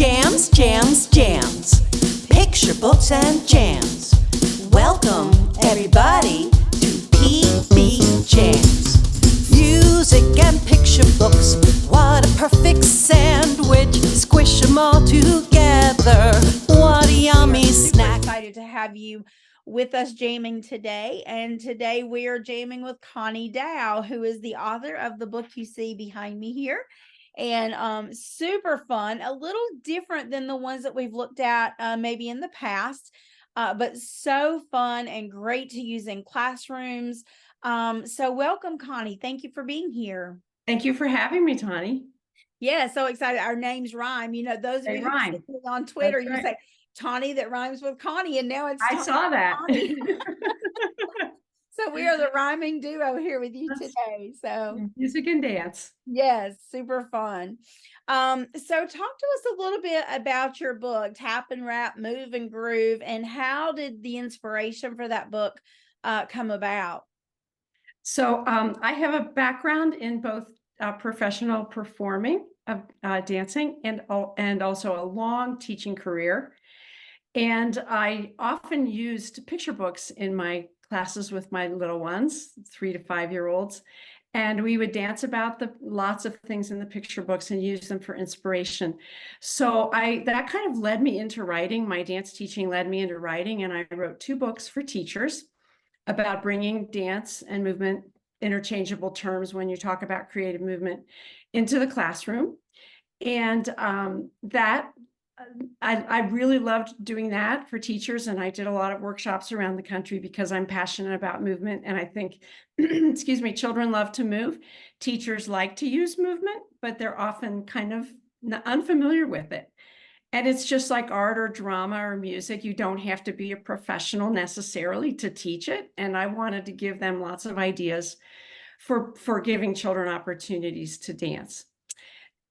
Jams, jams, jams. Picture books and jams. Welcome, everybody, to PBJamz. Music and picture books. What a perfect sandwich. Squish them all together. What a yummy snack. Excited to have you with us jamming today. And today we are jamming with Connie Dow, who is the author of the book you see behind me here. And super fun, a little different than the ones that we've looked at maybe in the past, but so fun and great to use in classrooms. So welcome, Connie. Thank you for being here. Thank you for having me, Tani. Yeah, so excited. Our names rhyme. You know, those of you who see me on Twitter, you say Tani that rhymes with Connie, and now it's I saw that. So we are the rhyming duo here with you today. So music and dance. Yes, super fun. So talk to us a little bit about your book, Tap and Rap, Move and Groove, and how did the inspiration for that book come about? So I have a background in both professional performing of dancing and also a long teaching career. And I often used picture books in my classes with my little ones, 3 to 5 year olds. And we would dance about lots of things in the picture books and use them for inspiration. So that kind of led me into writing. My dance teaching led me into writing, and I wrote 2 books for teachers about bringing dance and movement, interchangeable terms when you talk about creative movement, into the classroom. And I really loved doing that for teachers, and I did a lot of workshops around the country because I'm passionate about movement, and I think, excuse me, children love to move. Teachers like to use movement, but they're often kind of unfamiliar with it. And it's just like art or drama or music. You don't have to be a professional necessarily to teach it. And I wanted to give them lots of ideas for giving children opportunities to dance.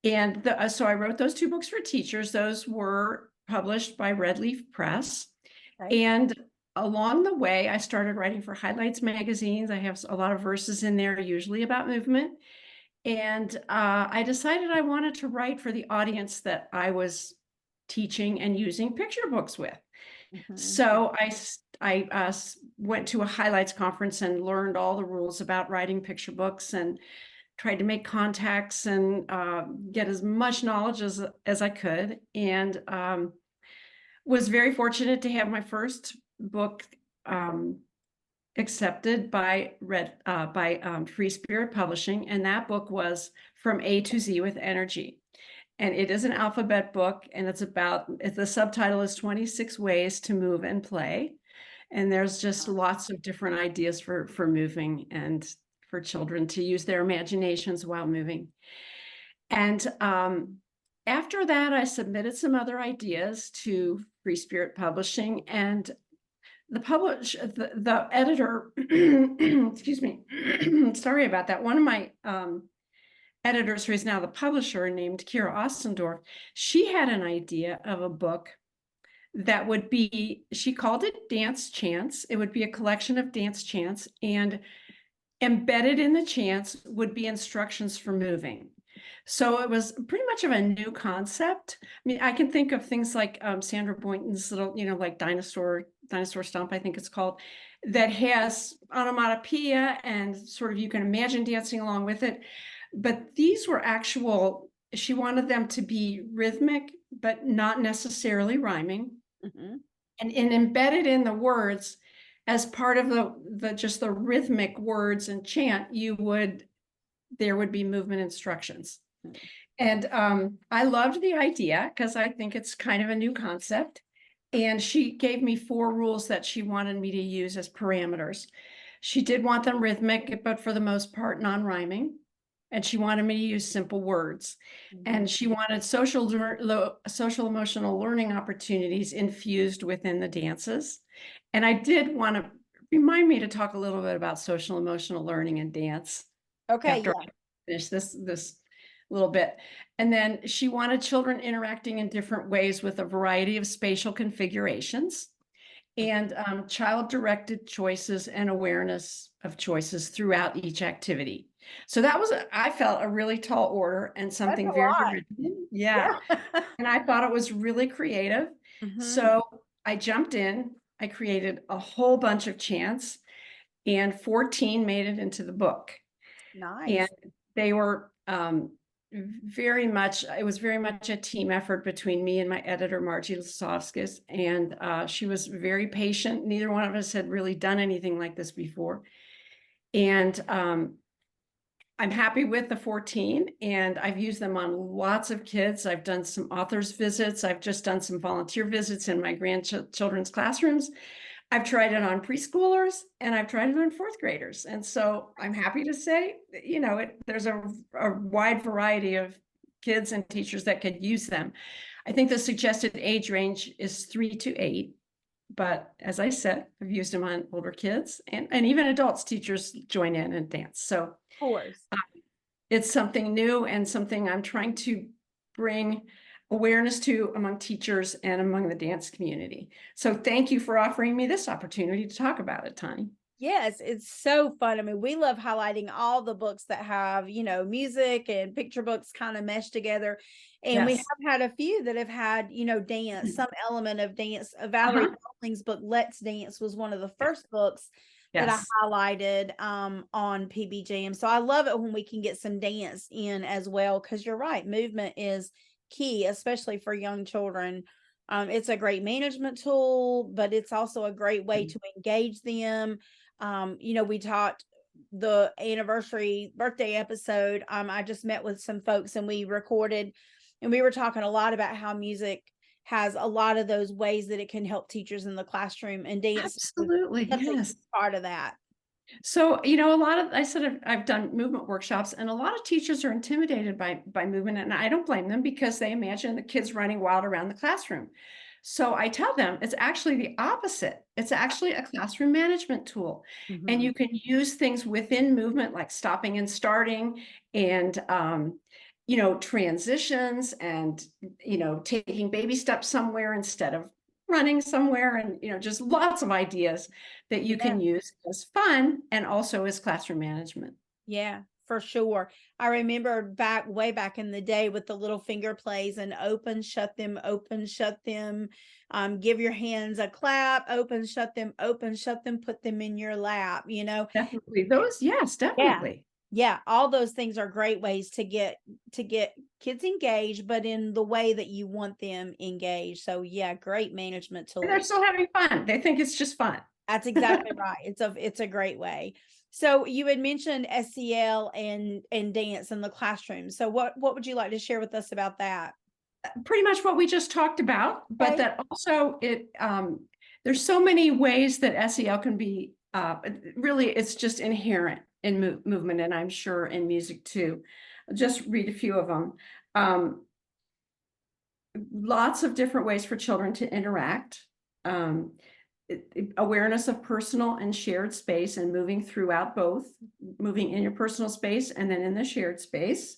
And so I wrote those 2 books for teachers. Those were published by Red Leaf Press. Okay. And along the way, I started writing for Highlights magazines. I have a lot of verses in there, usually about movement. And I decided I wanted to write for the audience that I was teaching and using picture books with. Mm-hmm. So I went to a Highlights conference and learned all the rules about writing picture books and tried to make contacts and get as much knowledge as I could, and was very fortunate to have my first book accepted by Free Spirit Publishing, and that book was From A to Z with Energy. And it is an alphabet book, and the subtitle is 26 Ways to Move and Play. And there's just lots of different ideas for moving and for children to use their imaginations while moving. And after that, I submitted some other ideas to Free Spirit Publishing, and the editor, excuse me, sorry about that. One of my editors, who is now the publisher, named Kira Ostendorf, she had an idea of a book that would be, she called it Dance Chants. It would be a collection of dance chants, and embedded in the chants would be instructions for moving. So it was pretty much of a new concept. I mean, I can think of things like Sandra Boynton's little, like Dinosaur Stomp, I think it's called, that has onomatopoeia and sort of, you can imagine dancing along with it. But these were she wanted them to be rhythmic, but not necessarily rhyming. Mm-hmm. And embedded in the words, as part of the rhythmic words and chant, there would be movement instructions. Mm-hmm. And I loved the idea because I think it's kind of a new concept. And she gave me 4 rules that she wanted me to use as parameters. She did want them rhythmic, but for the most part, non-rhyming. And she wanted me to use simple words. Mm-hmm. And she wanted social emotional learning opportunities infused within the dances. And I did want to remind me to talk a little bit about social emotional learning and dance. Okay. After I finish this little bit. And then she wanted children interacting in different ways with a variety of spatial configurations. and child-directed choices and awareness of choices throughout each activity. So that was, I felt, a really tall order and That's something a very lot. original. Yeah. And I thought it was really creative. Mhm. So I jumped in, I created a whole bunch of chants, and 14 made it into the book. Nice. And they were very much, it was very much a team effort between me and my editor, Margie Lasovskis. And she was very patient. Neither one of us had really done anything like this before. And I'm happy with the 14, and I've used them on lots of kids. I've done some authors visits. I've just done some volunteer visits in my grandchildren's classrooms. I've tried it on preschoolers, and I've tried it on fourth graders. And so I'm happy to say, you know, there's a wide variety of kids and teachers that could use them. I think the suggested age range is 3 to 8. But as I said, I've used them on older kids, and even adults. Teachers join in and dance. So Of course. it's something new and something I'm trying to bring awareness to among teachers and among the dance community. So thank you for offering me this opportunity to talk about it, Tani. Yes, it's so fun. I mean, we love highlighting all the books that have, music and picture books kind of meshed together. And we have Yes. had a few that have had, dance, some element of dance. Valerie Bowling's book, Let's Dance, was one of the first books that I Yes. highlighted on PBJamz. So I love it when we can get some dance in as well, because you're right, movement is key, especially for young children. It's a great management tool, but it's also a great way to engage them. We taught the anniversary birthday episode. I just met with some folks and we recorded, and we were talking a lot about how music has a lot of those ways that it can help teachers in the classroom, and dance is Absolutely. such a Yes. huge part of that. So, a lot of, I said, I've done movement workshops, and a lot of teachers are intimidated by movement, and I don't blame them, because they imagine the kids running wild around the classroom. So I tell them it's actually the opposite. It's actually a classroom management tool. And you can use things within movement, like stopping and starting, and transitions, and taking baby steps somewhere instead of running somewhere, and just lots of ideas that you can use as fun and also as classroom management. Yeah, for sure. I remember way back in the day with the little finger plays and open, shut them, give your hands a clap, open, shut them, put them in your lap, Definitely. Those, yes, Yeah. definitely. Yeah, all those things are great ways to get kids engaged, but in the way that you want them engaged. So yeah, great management tool. And they're still having fun. They think it's just fun. That's exactly right. It's a great way. So you had mentioned SEL and dance in the classroom. So what would you like to share with us about that? Pretty much what we just talked about, but Okay. that also there's so many ways that SEL can be, really, it's just inherent in movement, and I'm sure in music too. I'll just read a few of them. Lots of different ways for children to interact. Awareness of personal and shared space, and moving throughout both, moving in your personal space and then in the shared space.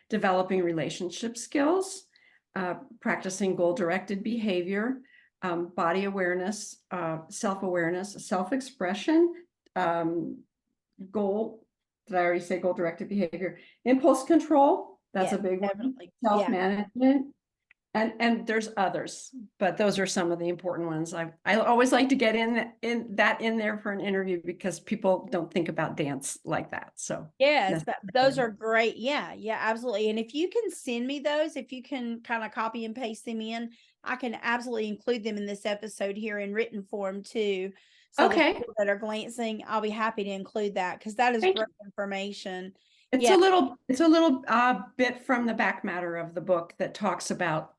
Developing relationship skills, practicing goal-directed behavior, body awareness, self-awareness, self-expression, did I already say goal-directed behavior? Impulse control, that's a big definitely. one. Self-management, and there's others, but those are some of the important ones. I always like to get in there for an interview, because people don't think about dance like that. So yes, those are great. Yeah, absolutely. And if you can send me those, if you can kind of copy and paste them in, I can absolutely include them in this episode here in written form too. So the people that are glancing, I'll be happy to include that, because that is great information. It's a little bit from the back matter of the book that talks about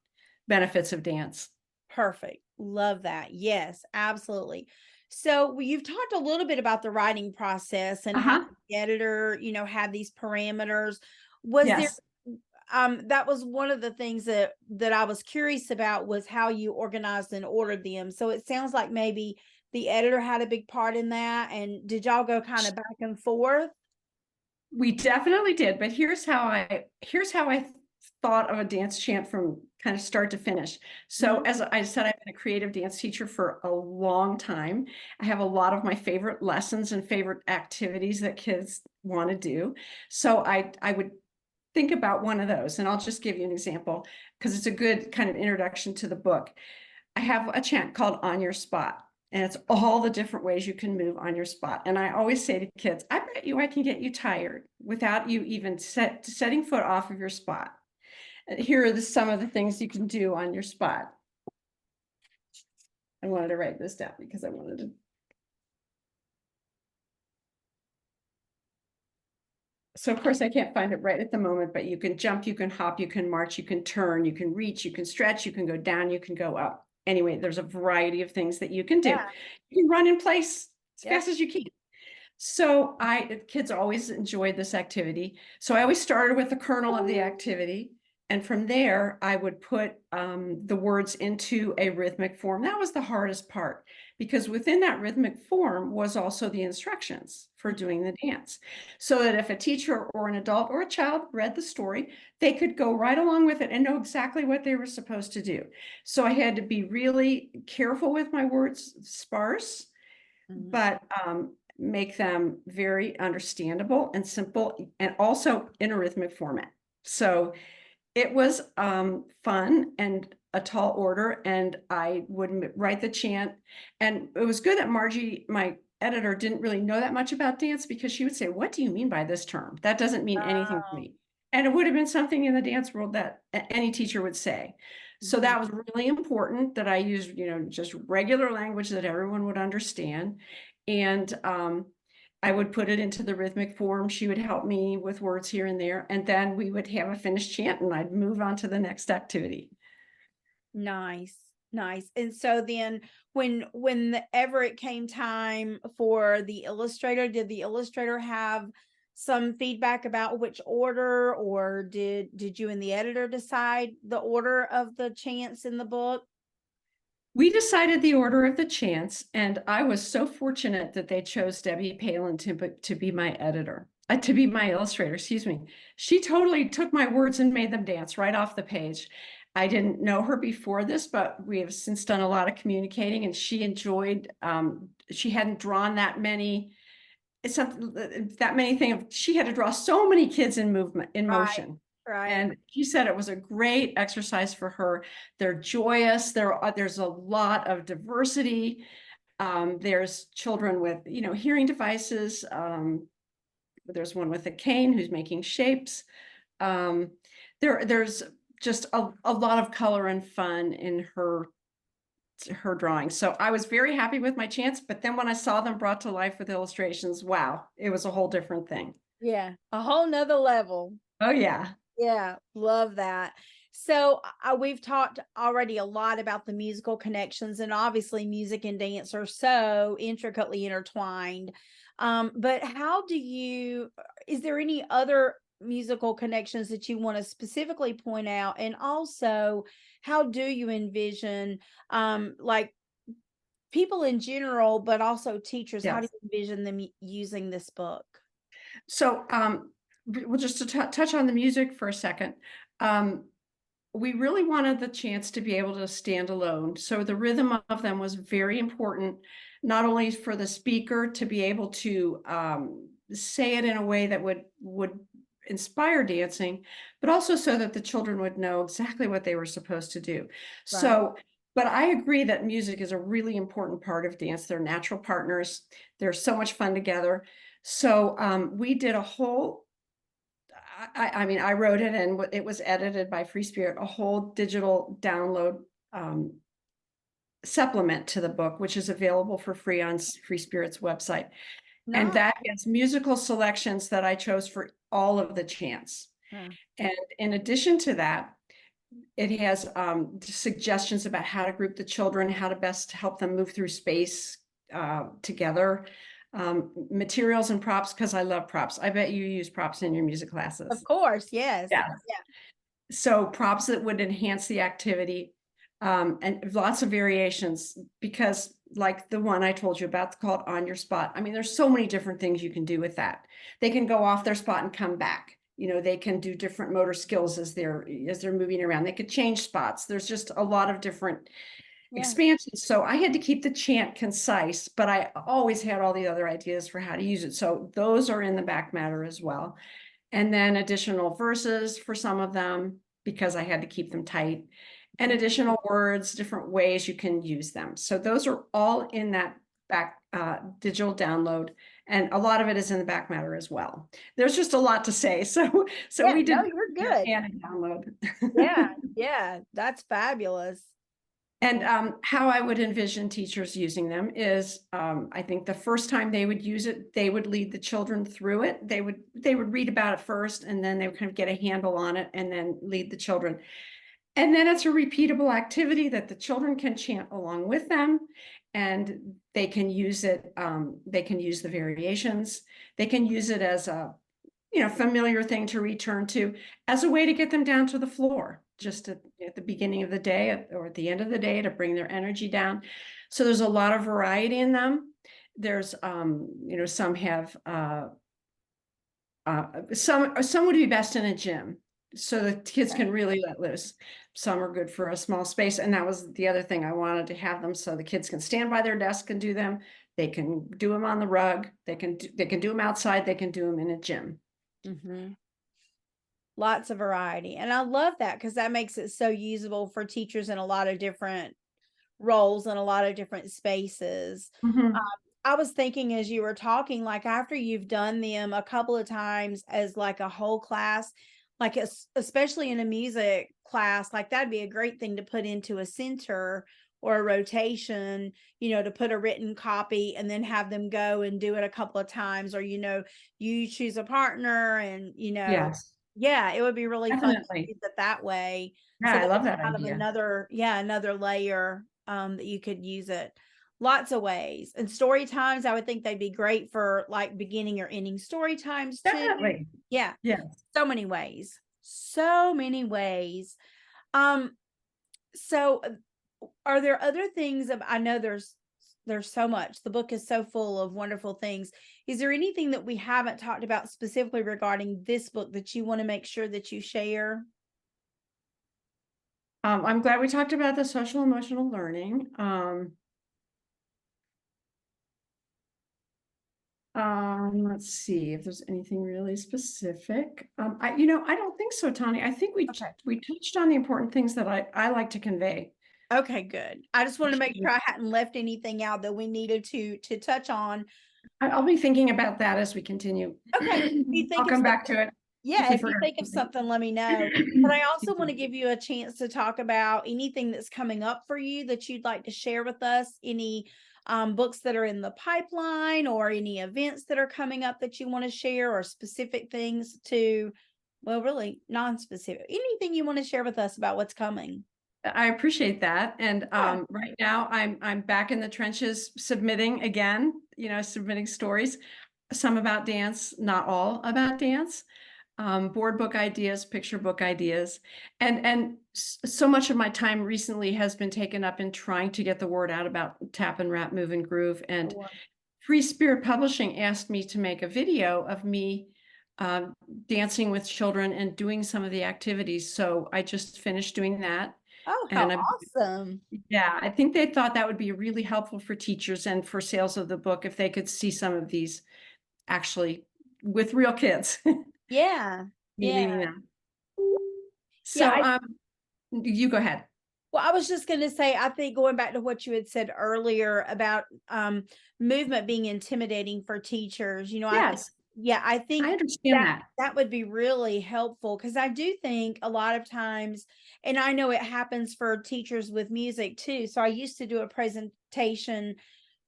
benefits of dance. Perfect. Love that. Yes, absolutely. So you've talked a little bit about the writing process and how the editor, had these parameters. Was there that was one of the things that I was curious about, was how you organized and ordered them. So it sounds like maybe the editor had a big part in that. And did y'all go kind of back and forth? We definitely did, but here's how I thought of a dance chant from kind of start to finish. So as I said, I've been a creative dance teacher for a long time. I have a lot of my favorite lessons and favorite activities that kids want to do. So I would think about one of those, and I'll just give you an example because it's a good kind of introduction to the book. I have a chant called On Your Spot. And it's all the different ways you can move on your spot. And I always say to kids, I bet you I can get you tired without you even setting foot off of your spot. And here are some of the things you can do on your spot. I wanted to write this down because I wanted to. So of course I can't find it right at the moment, but you can jump, you can hop, you can march, you can turn, you can reach, you can stretch, you can go down, you can go up. Anyway, there's a variety of things that you can do. Yeah. You can run in place as Yeah. fast as you can. So kids always enjoyed this activity. So I always started with the kernel of the activity. And from there, I would put the words into a rhythmic form. That was the hardest part because within that rhythmic form was also the instructions for doing the dance. So that if a teacher or an adult or a child read the story, they could go right along with it and know exactly what they were supposed to do. So I had to be really careful with my words, sparse, but make them very understandable and simple, and also in a rhythmic format. So it was fun and a tall order, and I would write the chant. And it was good that Margie, my editor, didn't really know that much about dance because she would say, what do you mean by this term? That doesn't mean anything to me. And it would have been something in the dance world that any teacher would say. So that was really important that I used, just regular language that everyone would understand. And I would put it into the rhythmic form. She would help me with words here and there. And then we would have a finished chant and I'd move on to the next activity. Nice. And so then whenever it came time for the illustrator, did the illustrator have some feedback about which order, or did you and the editor decide the order of the chants in the book? We decided the order of the chants, and I was so fortunate that they chose Debbie Palin to be my editor, to be my illustrator, excuse me. She totally took my words and made them dance right off the page. I didn't know her before this, but we have since done a lot of communicating, and she enjoyed, she hadn't drawn that many, she had to draw so many kids in motion. Right. And she said it was a great exercise for her. They're joyous. There's a lot of diversity. There's children with, hearing devices. There's one with a cane who's making shapes. There's just a lot of color and fun in her drawing. So I was very happy with my chants, but then when I saw them brought to life with illustrations, wow, it was a whole different thing. Yeah, a whole nother level. Oh yeah. Yeah, love that. So we've talked already a lot about the musical connections, and obviously music and dance are so intricately intertwined. But is there any other musical connections that you want to specifically point out? And also, how do you envision like people in general, but also teachers, how do you envision them using this book? So well, just to touch on the music for a second, we really wanted the chants to be able to stand alone. So the rhythm of them was very important, not only for the speaker to be able to say it in a way that would inspire dancing, but also so that the children would know exactly what they were supposed to do. Right. So, but I agree that music is a really important part of dance. They're natural partners. They're so much fun together. So we did a whole, I wrote it and it was edited by Free Spirit, a whole digital download supplement to the book, which is available for free on Free Spirit's website. Nice. And that is musical selections that I chose for all of the chants. And in addition to that, it has suggestions about how to group the children, how to best help them move through space together. Materials and props, because I love props. I bet you use props in your music classes. Of course, yes. Yeah. So props that would enhance the activity, and lots of variations, because like the one I told you about called On Your Spot. I mean, there's so many different things you can do with that. They can go off their spot and come back. they can do different motor skills as they're moving around. They could change spots. There's just a lot of different expansions. So I had to keep the chant concise, but I always had all the other ideas for how to use it. So those are in the back matter as well. And then additional verses for some of them, because I had to keep them tight, and additional words, different ways you can use them. So those are all in that back digital download, and a lot of it is in the back matter as well. There's just a lot to say. So Yeah, we did no, you're good. and a download. Yeah, that's fabulous. And how I would envision teachers using them is, I think the first time they would use it, they would lead the children through it. They would read about it first, and then they would kind of get a handle on it, and then lead the children. And then it's a repeatable activity that the children can chant along with them, and they can use it. They can use the variations. They can use it as a familiar thing to return to, as a way to get them down to the floor, just at the beginning of the day or at the end of the day, to bring their energy down. So there's a lot of variety in them. There's, some have, some would be best in a gym, so the kids can really let loose. Some are good for a small space. And that was the other thing I wanted to have them, so the kids can stand by their desk and do them. They can do them on the rug. They can do them outside. They can do them in a gym. Lots of variety. And I love that, because that makes it so usable for teachers in a lot of different roles and a lot of different spaces. I was thinking as you were talking, like after you've done them a couple of times as like a whole class, like especially in a music class, like that'd be a great thing to put into a center or a rotation, to put a written copy and then have them go and do it a couple of times, or, you choose a partner and, Yes. yeah, it would be really fun to Definitely. use it that way. Yeah, So I love that's that kind of idea. another layer that you could use it. Lots of ways. And story times, I would think they'd be great for like beginning or ending story times too. Definitely. Yeah. Yeah. So many ways. So many ways. So are there other things I know there's so much. The book is so full of wonderful things. Is there anything that we haven't talked about specifically regarding this book that you want to make sure that you share? I'm glad we talked about the social emotional learning. Let's see if there's anything really specific. I don't think so, Tony. I think we touched on the important things that I like to convey. Okay, good. I just want to make sure I hadn't left anything out that we needed to touch on. I'll be thinking about that as we continue. Okay. I'll come back to it. Yeah, if you think of something, let me know. But I also want to give you a chance to talk about anything that's coming up for you that you'd like to share with us. Any books that are in the pipeline, or any events that are coming up that you want to share, or specific things to, well, really non-specific, anything you want to share with us about what's coming. I appreciate that. And right now I'm back in the trenches submitting again, submitting stories, some about dance, not all about dance, board book ideas, picture book ideas. And so much of my time recently has been taken up in trying to get the word out about tap and rap, move and groove. And Free Spirit Publishing asked me to make a video of me dancing with children and doing some of the activities. So I just finished doing that. Oh, how awesome. Yeah, I think they thought that would be really helpful for teachers and for sales of the book if they could see some of these actually with real kids. Yeah. Yeah. So you go ahead. Well, I was just going to say, I think going back to what you had said earlier about movement being intimidating for teachers, Yes. I think I understand that would be really helpful, because I do think a lot of times, and I know it happens for teachers with music too. So I used to do a presentation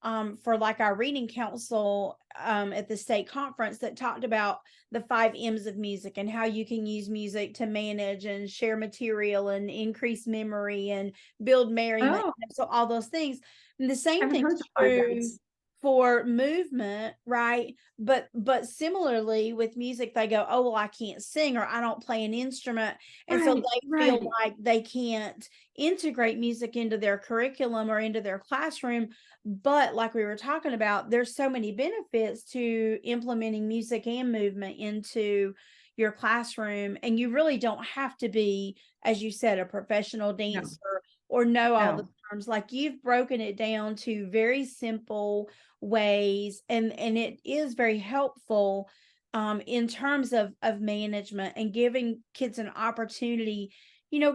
for like our reading council at the state conference that talked about the 5 M's of music and how you can use music to manage and share material and increase memory and build merriment. So all those things. And the same thing is true for movement, right? But similarly with music, they go, oh, well, I can't sing, or I don't play an instrument. And so they feel like they can't integrate music into their curriculum or into their classroom. But like we were talking about, there's so many benefits to implementing music and movement into your classroom, and you really don't have to be, as you said, a professional dancer or know all the No. terms. Like, you've broken it down to very simple ways, and it is very helpful in terms of management and giving kids an opportunity.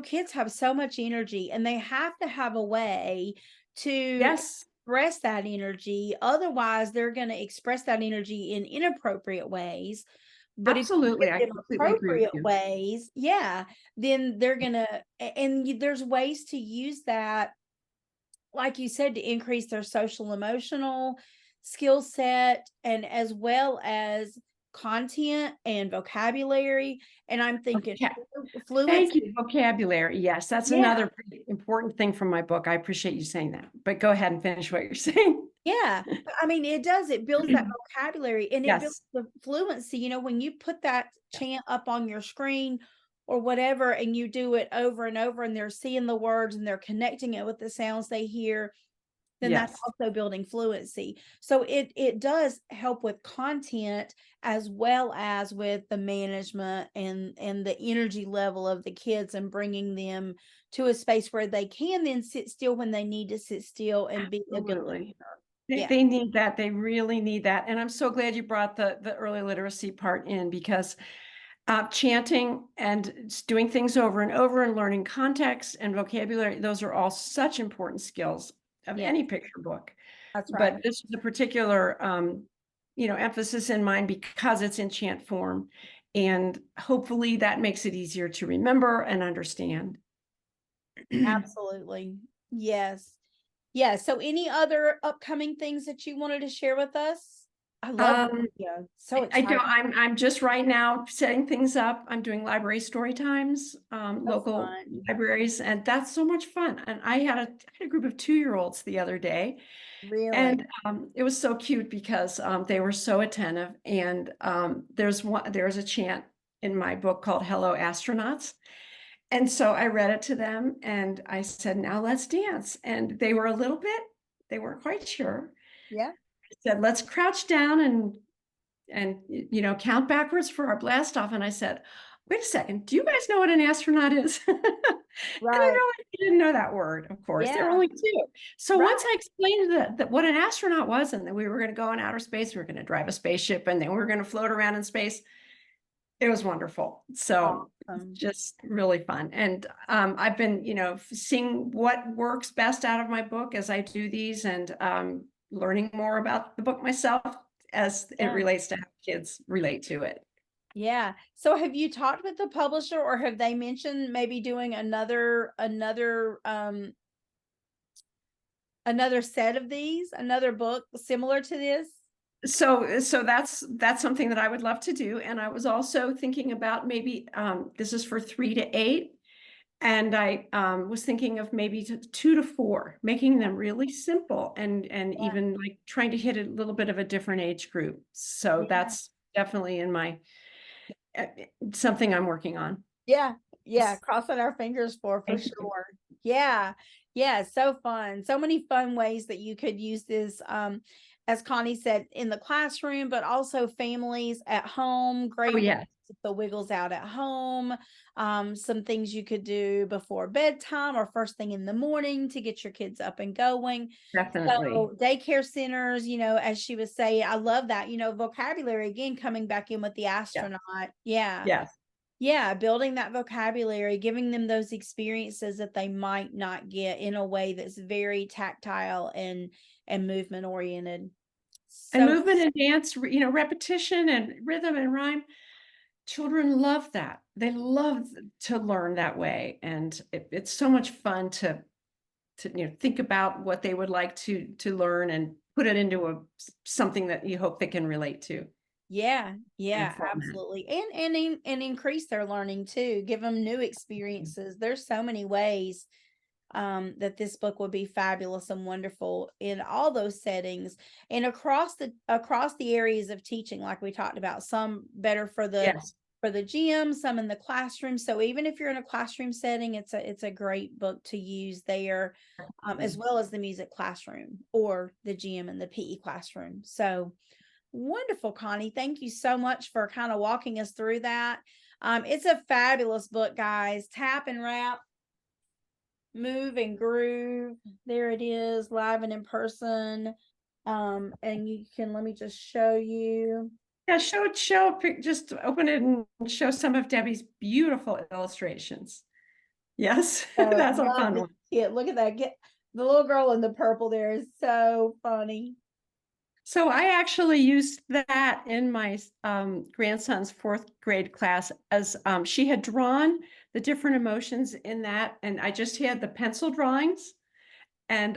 Kids have so much energy, and they have to have a way to Yes, express that energy. Otherwise, they're going to express that energy in inappropriate ways. But if you absolutely. I give them completely agree with appropriate you. ways, yeah, then they're gonna, and there's ways to use that, like you said, to increase their social emotional skill set, and as well as content and vocabulary. And I'm thinking Okay. Thank you. fluency. Vocabulary. Yes, that's Yeah. another pretty important thing from my book. I appreciate you saying that. But go ahead and finish what you're saying. Yeah, I mean, it does. It builds that vocabulary, and it builds Yes. the fluency. When you put that Yes. chant up on your screen or whatever, and you do it over and over, and they're seeing the words and they're connecting it with the sounds they hear, then that's Yes. also building fluency. So it does help with content as well as with the management and the energy level of the kids, and bringing them to a space where they can then sit still when they need to sit still and be a good Absolutely. listener. They, Yeah. they need that. They really need that. And I'm so glad you brought the early literacy part in, because chanting and doing things over and over and learning context and vocabulary, those are all such important skills of Yeah, any picture book. that's right. But this is a particular, emphasis in mind because it's in chant form. And hopefully that makes it easier to remember and understand. Absolutely. Yes. Yeah. So any other upcoming things that you wanted to share with us? I love this. Um, Yeah. So I don't, exciting. I'm just right now setting things up. I'm doing library story times, So local fun. libraries, and that's so much fun. And I had a group of 2-year-olds the other day, Really. and it was so cute because they were so attentive. And there's a chant in my book called Hello Astronauts. And so I read it to them and I said, now let's dance. And they weren't quite sure. Yeah. I said, let's crouch down and count backwards for our blast off. And I said, wait a second, do you guys know what an astronaut is? And they Right. really didn't know that word, of course. They were Yeah. only 2. So Right. once I explained that what an astronaut was, and that we were going to go in outer space, we were going to drive a spaceship, and then we were going to float around in space, it was wonderful. So Awesome. just really fun. And I've been, seeing what works best out of my book as I do these, and learning more about the book myself as it Yeah. relates to how kids relate to it. Yeah. So have you talked with the publisher, or have they mentioned maybe doing another set of these, another book similar to this? So that's something that I would love to do. And I was also thinking about maybe this is for 3 to 8. And I was thinking of maybe 2 to 4, making them really simple, and Yeah. even like trying to hit a little bit of a different age group. So Yeah. that's definitely in my something I'm working on. Yeah. Yeah. Crossing our fingers for Thank you. sure. Yeah. Yeah. So fun. So many fun ways that you could use this. As Connie said, in the classroom, but also families at home. Oh, Great way yes, to get the wiggles out at home. Some things you could do before bedtime or first thing in the morning to get your kids up and going. definitely. So daycare centers, as she was saying, I love that, vocabulary again, coming back in with the Yeah. astronaut. Yeah. Yes. Yeah, building that vocabulary, giving them those experiences that they might not get in a way that's very tactile and movement oriented. And So movement and dance, repetition and rhythm and rhyme. Children love that. They love to learn that way. And it's so much fun to think about what they would like to learn and put it into something that you hope they can relate to. yeah, And yeah, format. absolutely. And increase their learning too. Give them new experiences. There's so many ways that this book would be fabulous and wonderful in all those settings and across the areas of teaching, like we talked about. Some better for Yes. the gym, some in the classroom. So even if you're in a classroom setting, it's a great book to use there, as well as the music classroom or the gym and the PE classroom. So Wonderful, Connie. Thank you so much for kind of walking us through that. It's a fabulous book, guys. Tap and Rap, Move and Groove. There it is, live and in person. And you can, let me just show you. Yeah, just open it and show some of Debbie's beautiful illustrations. Yes, that's a fun one. Yeah, look at that. Get the little girl in the purple there is so funny. So I actually used that in my grandson's fourth grade class as she had drawn the different emotions in that, and I just had the pencil drawings, and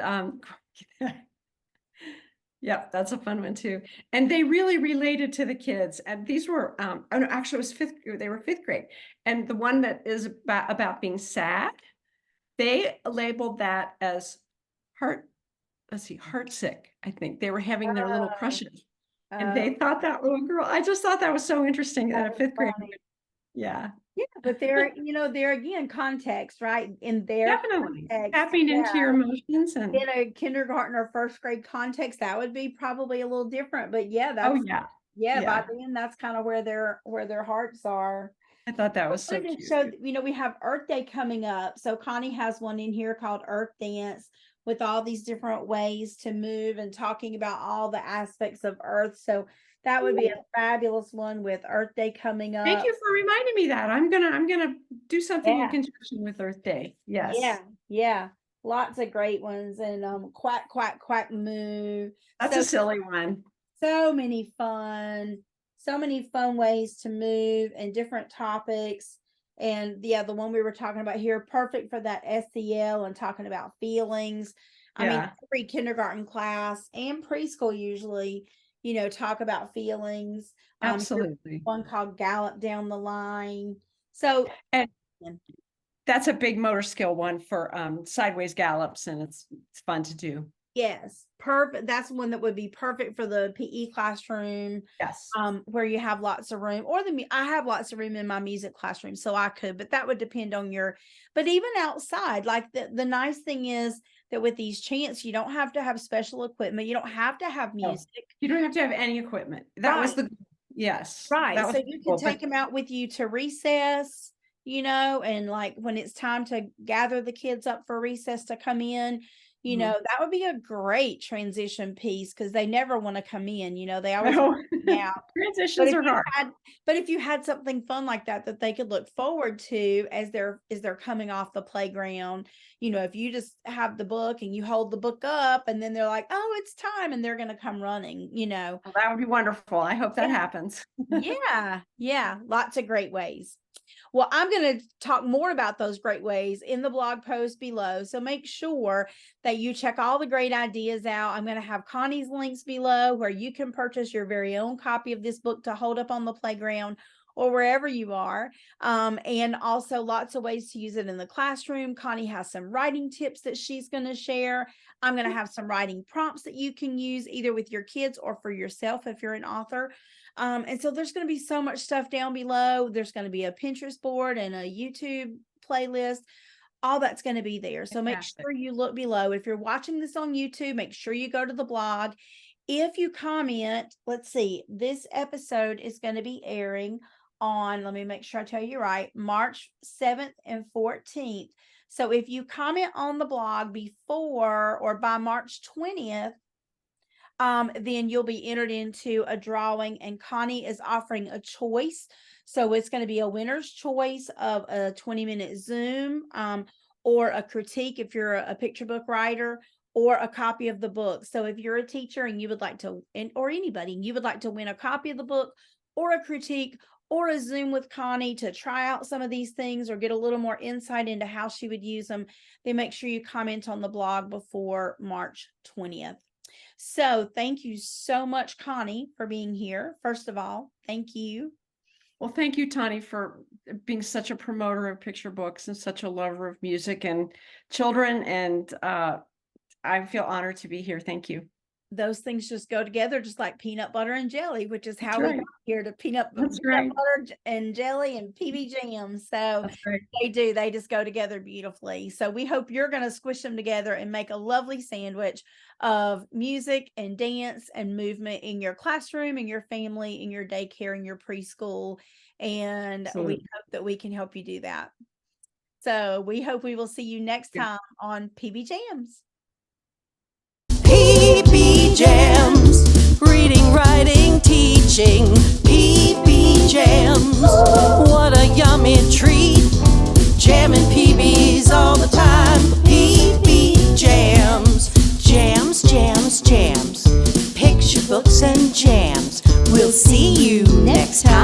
yep, that's a fun one too. And they really related to the kids. And these were oh no, actually it was they were fifth grade. And the one that is about being sad, they labeled that as heartsick, I think. They were having their little crushes. And they thought that little girl, I just thought that was so interesting that a fifth grade. Yeah. Yeah, but there, there again, context, right? In their Definitely. context, Tapping into your emotions and in a kindergarten or first grade context, that would be probably a little different. But yeah, that's by then that's kind of where their hearts are. I thought that was so cute. So, we have Earth Day coming up. So Connie has one in here called Earth Dance with all these different ways to move and talking about all the aspects of Earth. So that would be a fabulous one with Earth Day coming up. Thank you for reminding me that. I'm gonna do something in conjunction with Earth Day. Yes. Yeah. Lots of great ones. And Quack Quack Quack Moo. That's a silly one. So many fun ways to move and different topics. And the one we were talking about here, perfect for that SEL and talking about feelings. I mean, every kindergarten class and preschool usually, talk about feelings. Absolutely. One called Gallop Down the Line. So, and that's a big motor skill one for sideways gallops, and it's fun to do. Yes, perfect. That's one that would be perfect for the PE classroom. Yes. Where you have lots of room, or I have lots of room in my music classroom, so I could, but that would depend on but even outside, like the nice thing is that with these chants, you don't have to have special equipment. You don't have to have music. No, you don't have to have any equipment. That was yes. Right. So you can take them out with you to recess, and like when it's time to gather the kids up for recess to come in, that would be a great transition piece because they never want to come in, they always want to come out. Transitions are hard. But if you had something fun like that they could look forward to as they're coming off the playground, if you just have the book and you hold the book up and then they're like, oh, it's time, and they're going to come running, Well, that would be wonderful. I hope that happens. Yeah. Lots of great ways. Well, I'm going to talk more about those great ways in the blog post below. So make sure that you check all the great ideas out. I'm going to have Connie's links below where you can purchase your very own copy of this book to hold up on the playground or wherever you are. And also lots of ways to use it in the classroom. Connie has some writing tips that she's going to share. I'm going to have some writing prompts that you can use either with your kids or for yourself if you're an author. And so there's going to be so much stuff down below. There's going to be a Pinterest board and a YouTube playlist. All that's going to be there. So make sure you look below. If you're watching this on YouTube, make sure you go to the blog. If you comment, let's see, this episode is going to be airing on, let me make sure I tell you right, March 7th and 14th. So if you comment on the blog before or by March 20th, then you'll be entered into a drawing, and Connie is offering a choice. So it's going to be a winner's choice of a 20-minute Zoom, or a critique if you're a picture book writer, or a copy of the book. So if you're a teacher and you would like to, or anybody, you would like to win a copy of the book or a critique or a Zoom with Connie to try out some of these things or get a little more insight into how she would use them, then make sure you comment on the blog before March 20th. So thank you so much, Connie, for being here. First of all, thank you. Well, thank you, Tani, for being such a promoter of picture books and such a lover of music and children. And I feel honored to be here. Thank you. those things just go together, just like peanut butter and jelly, which is how That's we right. got here to peanut That's right. butter and jelly and PBJamz. So That's right. they do, they just go together beautifully. So we hope you're going to squish them together and make a lovely sandwich of music and dance and movement in your classroom, in your family, in your daycare, in your preschool. And we Absolutely. hope that we can help you do that. So we hope we will see you next Yeah. time on PBJamz. PBJamz, reading, writing, teaching. PBJamz, what a yummy treat. Jamming PBs all the time. PBJamz, jams, jams, jams. Picture books and jams. We'll see you next time.